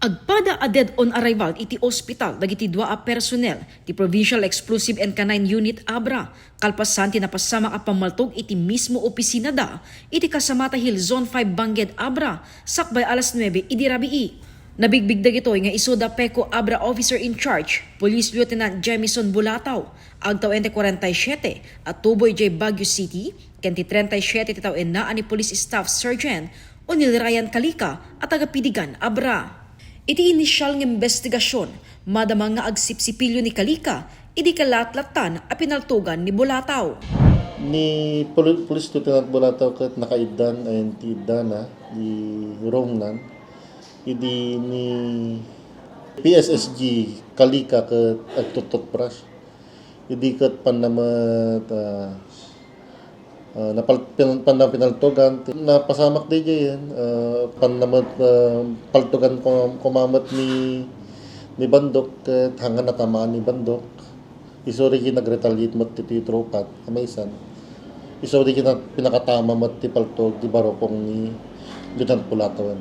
Agpada a dead on arrival iti ospital dagiti dua a personnel ti Provincial Explosive and Canine Unit Abra kalpasan ti napasama a pamaltog iti mismo opisina da iti Kasamata Hill Zone 5 Bangged Abra sakbay alas 9 idi rabii. Nabigbig dagitoy nga isoda Peco Abra Officer in Charge, Police Lieutenant Jemison Bulataw, agtaw ente 47 at tuboy J Baguio City, kenti 37 ti tao na ani Police Staff Sergeant Onil Ryan Kalika at tagapidigan Abra. Iti inisyal ng investigasyon, madamang nga agsipsipilyo ni Kalika, idi kalatlatan a pinaltugan ni Bulataw. Ni Police Lieutenant Bulataw kat nakaidan ay ti Dana di Romnan, idi ni PSSG Kalika kat agtutot pras, idi kat panamat panang pinaltugan napasamak di yan panamat paltugan kumamat ni Bandok ket hangan natamaan ni Bandok isuri ki nagretaliate mat ti tropat amaysan isuri ki pinakatama mat ti paltog ti barokong ni Lieutenant Bulataw.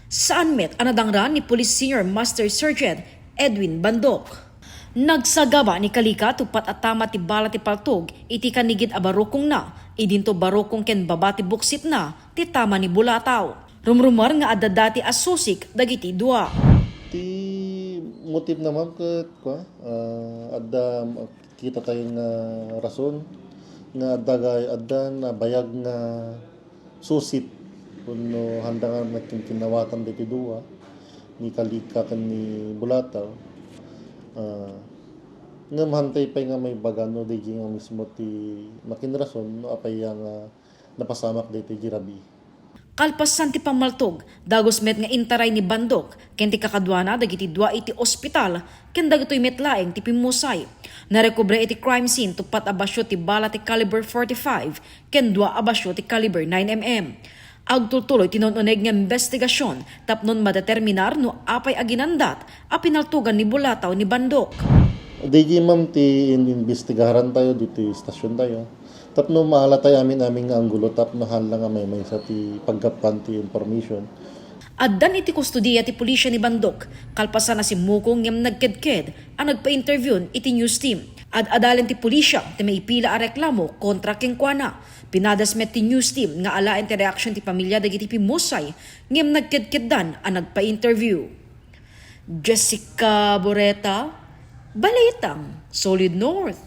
Saan met anadangran ni Police Senior Master Sergeant Edwin Bandok. Nagsagaba ni Kalika tupat atama ti bala ti paltog iti kanigid a barokong na idinto barokong ken babati buksit na ti tama ni Bulataw. Rumrumar nga adda dati asusik dagiti dua. Ti motif naman ket adda kita tayo nga rason nga adda na bayag nga susit kuno handang natin kinawatan diti dua ni Kalika ken ni Bulataw. Nga mahantay pa nga may bagano di nga mismo ti makinrason no apay nga napasamak dito girabi. Kalpasan ti pamaltog, dagos met nga intaray ni Bandok, ken ti kakadwana dagiti dua iti ospital, ken dagitoy metlaeng ti pimusay. Narekobre iti crime scene tupat abasyo ti bala ti caliber 45, ken dua abasyo ti caliber 9mm. Agtultuloy tinononeg nga investigasyon tapnon madeterminar no apay aginandat a pinaltugan ni Bulataw ni Bandok. Digi ma'am ti investigaran tayo dito istasyon tayo. Tapno mahala tayo amin nga anggulo tapno hala nga may sa ti paggapan ti information. Addan iti kustudiya ti pulisya ni Bandok, kalpasan na si Mukong ngem nagkedked ang nagpa-interview iti news team. Adalen ti pulisya ti may pila a reklamo kontra kengkuana. Pinadasmet ti news team nga alaen ti reaksyon ti pamilya dagiti pimusay ngem nagkedkeddan ang nagpa-interview. Jessica Boreta, Balitang Solid North.